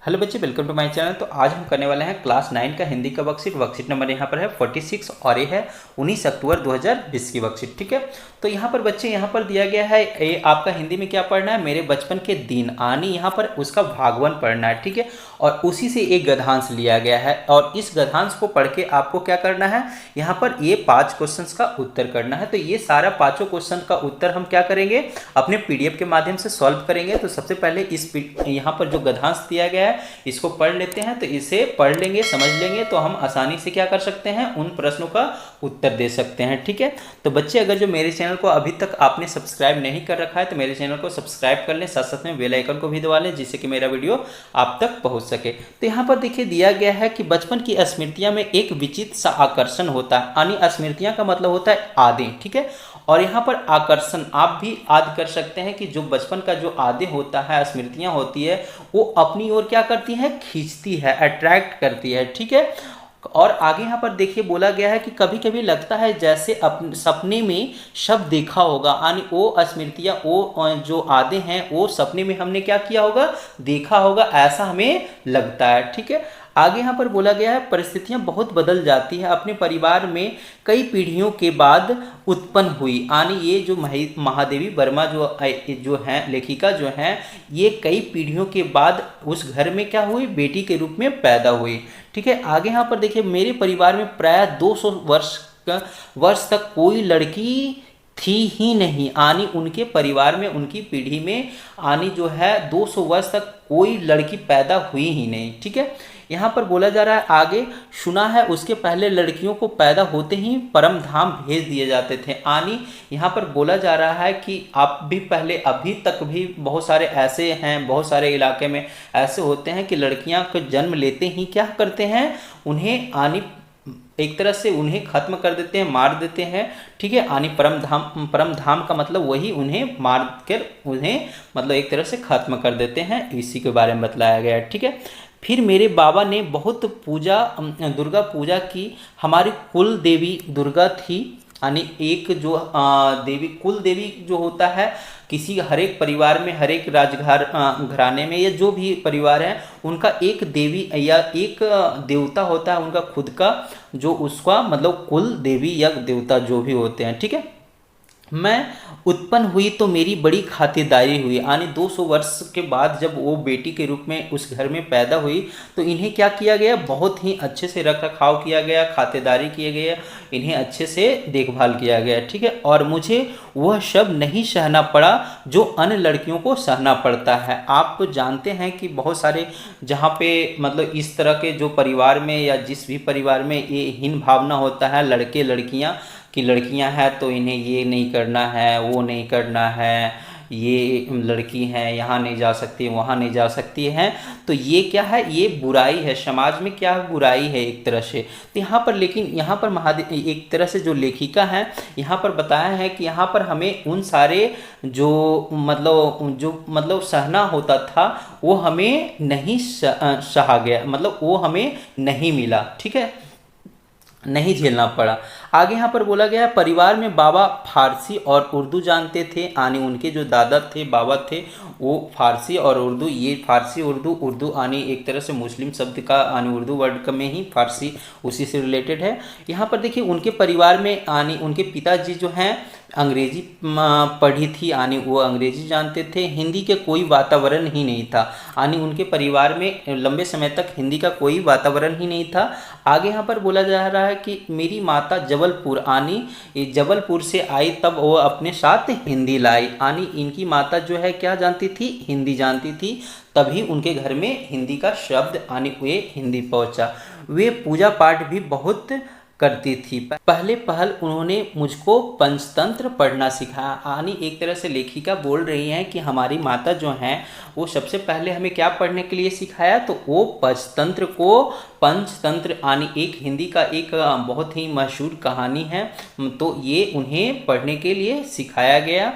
Hello बच्चे, welcome to my channel. तो आज हम करने वाले हैं क्लास 9 का हिंदी का वर्कशीट नंबर यहाँ पर है 46 और ये है 19 अक्टूबर 2020 की वर्कशीट। ठीक है, तो यहाँ पर बच्चे यहाँ पर दिया गया है ये आपका हिंदी में क्या पढ़ना है, मेरे बचपन के दिन आनी यहाँ पर उसका भागवन पढ़ना है। ठीक है, और उसी से एक गद्यांश लिया गया है और इस गद्यांश को पढ़ के आपको क्या करना है, यहाँ पर ये 5 क्वेश्चंस का उत्तर करना है। तो ये सारा 5 क्वेश्चन का उत्तर हम क्या करेंगे, अपने पीडीएफ के माध्यम से सॉल्व करेंगे। तो सबसे पहले इस यहाँ पर जो गद्यांश दिया गया है इसको पढ़ लेते हैं। तो इसे पढ़ लेंगे, समझ लेंगे तो हम आसानी से क्या कर सकते हैं, उन प्रश्नों का उत्तर दे सकते हैं। ठीक है, तो बच्चे अगर जो मेरे चैनल को अभी तक आपने सब्सक्राइब नहीं कर रखा है तो मेरे चैनल को सब्सक्राइब कर लें, साथ साथ में बेल आइकन को भी दबा लें जिससे कि मेरा वीडियो आप तक पहुंच सके। तो यहाँ पर देखिए दिया गया है कि बचपन की स्मृतियां में एक विचित्र सा आकर्षण होता है, यानी स्मृतियां का मतलब होता है आदि। ठीक है, और यहाँ पर आकर्षण आप भी आदि कर सकते हैं कि जो बचपन का जो आदि होता है, स्मृतियां होती है, वो अपनी ओर क्या करती है, खींचती है, अट्रैक्ट करती है। ठीक है, और आगे यहाँ पर देखिए बोला गया है कि कभी कभी लगता है जैसे अपने सपने में शब्द देखा होगा, यानी वो स्मृतियाँ, वो जो आदि हैं वो सपने में हमने क्या किया होगा, देखा होगा, ऐसा हमें लगता है। ठीक है, आगे यहाँ पर बोला गया है परिस्थितियाँ बहुत बदल जाती है, अपने परिवार में कई पीढ़ियों के बाद उत्पन्न हुई, यानी ये जो महादेवी वर्मा जो हैं लेखिका जो हैं, ये कई पीढ़ियों के बाद उस घर में क्या हुई, बेटी के रूप में पैदा हुई। ठीक है, आगे यहाँ पर देखिए मेरे परिवार में प्राय 200 वर्ष तक कोई लड़की थी ही नहीं, आनी उनके परिवार में, उनकी पीढ़ी में आनी जो है 200 वर्ष तक कोई लड़की पैदा हुई ही नहीं। ठीक है, यहाँ पर बोला जा रहा है आगे, सुना है उसके पहले लड़कियों को पैदा होते ही परम धाम भेज दिए जाते थे। आनी यहाँ पर बोला जा रहा है कि आप भी पहले, अभी तक भी बहुत सारे ऐसे हैं, बहुत सारे इलाके में ऐसे होते हैं कि लड़कियाँ को जन्म लेते ही क्या करते हैं, उन्हें आनी एक तरह से उन्हें खत्म कर देते हैं, मार देते हैं। ठीक है, आनी परम धाम का मतलब वही, उन्हें मार कर उन्हें मतलब एक तरह से खत्म कर देते हैं, इसी के बारे में बतलाया गया है। ठीक है, फिर मेरे बाबा ने बहुत दुर्गा पूजा की, हमारी कुल देवी दुर्गा थी, यानी एक जो देवी, कुल देवी जो होता है किसी हर एक परिवार में, हर एक घराने में या जो भी परिवार है उनका एक देवी या एक देवता होता है, उनका खुद का, जो उसका मतलब कुल देवी या देवता जो भी होते हैं। ठीक है, मैं उत्पन्न हुई तो मेरी बड़ी खातिरदारी हुई, यानी 200 वर्ष के बाद जब वो बेटी के रूप में उस घर में पैदा हुई तो इन्हें क्या किया गया, बहुत ही अच्छे से रख रखाव किया गया, खातिरदारी किए गए, इन्हें अच्छे से देखभाल किया गया। ठीक है, और मुझे वह शब्द नहीं सहना पड़ा जो अन्य लड़कियों को सहना पड़ता है। आप तो जानते हैं कि बहुत सारे जहाँ पे मतलब इस तरह के जो परिवार में या जिस भी परिवार में ये हीन भावना होता है, लड़के लड़कियाँ कि लड़कियां हैं तो इन्हें ये नहीं करना है, वो नहीं करना है, ये लड़की हैं यहाँ नहीं जा सकती, वहाँ नहीं जा सकती हैं, तो ये क्या है, ये बुराई है, समाज में क्या है, बुराई है एक तरह से। तो यहाँ पर लेकिन यहाँ पर महादेव एक तरह से जो लेखिका हैं यहाँ पर बताया है कि यहाँ पर हमें उन सारे जो मतलब सहना होता था वो हमें नहीं सहा गया, मतलब वो हमें नहीं मिला। ठीक है, नहीं झेलना पड़ा। आगे यहाँ पर बोला गया है परिवार में बाबा फारसी और उर्दू जानते थे, यानी उनके जो दादा थे, बाबा थे, वो फारसी और उर्दू, ये फारसी उर्दू यानी एक तरह से मुस्लिम शब्द का यानी उर्दू वर्ड में ही फारसी उसी से रिलेटेड है। यहाँ पर देखिए उनके परिवार में यानी उनके पिताजी जो हैं अंग्रेजी पढ़ी थी, यानी वो अंग्रेजी जानते थे, हिंदी के कोई वातावरण ही नहीं था, यानी उनके परिवार में लंबे समय तक हिंदी का कोई वातावरण ही नहीं था। आगे यहाँ पर बोला जा रहा है कि मेरी माता जबलपुर, यानी जबलपुर से आई तब वो अपने साथ हिंदी लाई, यानी इनकी माता जो है क्या जानती थी, हिंदी जानती थी, तभी उनके घर में हिंदी का शब्द यानी वे हिंदी पहुंचा। वे पूजा पाठ भी बहुत करती थी। पहले पहल उन्होंने मुझको पंचतंत्र पढ़ना सिखाया, यानी एक तरह से लेखिका बोल रही हैं कि हमारी माता जो हैं वो सबसे पहले हमें क्या पढ़ने के लिए सिखाया, तो वो पंचतंत्र यानी एक हिंदी का एक बहुत ही मशहूर कहानी है, तो ये उन्हें पढ़ने के लिए सिखाया गया।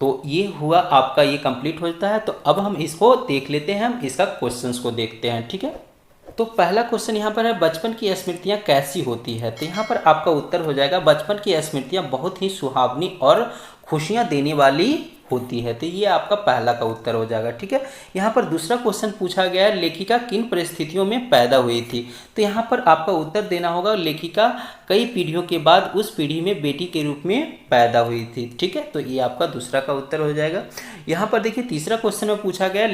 तो ये हुआ आपका, ये कंप्लीट होता है। तो अब हम इसको देख लेते हैं, हम इसका क्वेश्चंस को देखते हैं। ठीक है, तो पहला क्वेश्चन यहाँ पर है बचपन की स्मृतियाँ कैसी होती है। तो यहाँ पर आपका उत्तर हो जाएगा बचपन की स्मृतियाँ बहुत ही सुहावनी और खुशियाँ देने वाली होती है। तो ये आपका पहला का उत्तर हो जाएगा। ठीक है, यहाँ पर दूसरा क्वेश्चन पूछा गया है, लेखिका किन परिस्थितियों में पैदा हुई थी। तो यहाँ पर आपका उत्तर देना होगा, लेखिका कई पीढ़ियों के बाद उस पीढ़ी में बेटी के रूप में पैदा हुई थी। ठीक है, तो ये आपका दूसरा का उत्तर हो जाएगा। यहाँ पर देखिए तीसरा क्वेश्चन में पूछा गया,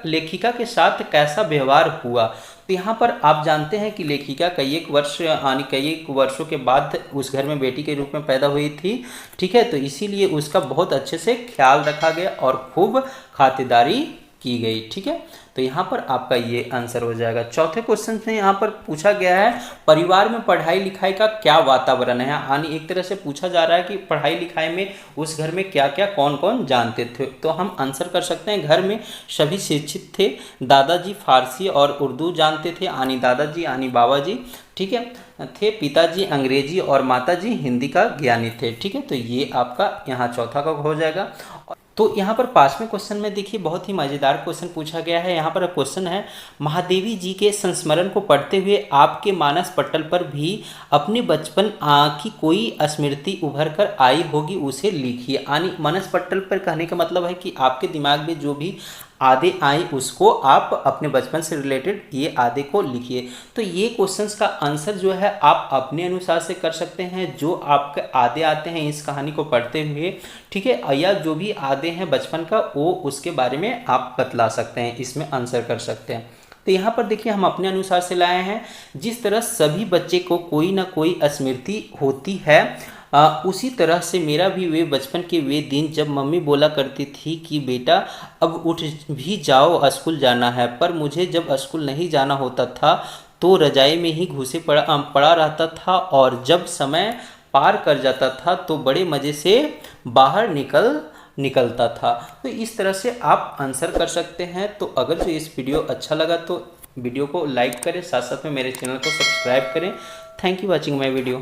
लेखिका के साथ कैसा व्यवहार हुआ। तो यहाँ पर आप जानते हैं कि लेखिका कई एक वर्षों के बाद उस घर में बेटी के रूप में पैदा हुई थी। ठीक है, तो इसीलिए उसका बहुत अच्छे से ख्याल रखा गया और खूब खातिरदारी की गई। ठीक है, तो यहाँ पर आपका ये आंसर हो जाएगा। चौथे क्वेश्चन में यहाँ पर पूछा गया है, परिवार में पढ़ाई लिखाई का क्या वातावरण है। यानी एक तरह से पूछा जा रहा है कि पढ़ाई लिखाई में उस घर में क्या क्या कौन कौन जानते थे। तो हम आंसर कर सकते हैं, घर में सभी शिक्षित थे। दादाजी फारसी और उर्दू जानते थे, यानी दादाजी यानी बाबा जी। ठीक है, थे। पिताजी अंग्रेजी और माताजी हिंदी का ज्ञानी थे। ठीक है, तो ये आपका यहाँ चौथा का हो जाएगा। तो यहाँ पर पांचवें क्वेश्चन में देखिए बहुत ही मज़ेदार क्वेश्चन पूछा गया है। यहाँ पर क्वेश्चन है, महादेवी जी के संस्मरण को पढ़ते हुए आपके मानस पटल पर भी अपने बचपन की कोई स्मृति उभर कर आई होगी, उसे लिखिए। यानी मानस पटल पर कहने का मतलब है कि आपके दिमाग में जो भी आदे आई उसको आप अपने बचपन से रिलेटेड ये आदे को लिखिए। तो ये क्वेश्चंस का आंसर जो है आप अपने अनुसार से कर सकते हैं, जो आपके आदे आते हैं इस कहानी को पढ़ते हुए। ठीक है, या जो भी आदे हैं बचपन का वो उसके बारे में आप बतला सकते हैं, इसमें आंसर कर सकते हैं। तो यहाँ पर देखिए हम अपने अनुसार से लाए हैं, जिस तरह सभी बच्चे को कोई ना कोई स्मृति होती है, उसी तरह से मेरा भी वे बचपन के वे दिन जब मम्मी बोला करती थी कि बेटा अब उठ भी जाओ, स्कूल जाना है। पर मुझे जब स्कूल नहीं जाना होता था तो रजाई में ही घुसे पड़ा रहता था, और जब समय पार कर जाता था तो बड़े मज़े से बाहर निकलता था। तो इस तरह से आप आंसर कर सकते हैं। तो अगर जो इस वीडियो अच्छा लगा तो वीडियो को लाइक करें, साथ साथ में मेरे चैनल को सब्सक्राइब करें। Thank you watching my video.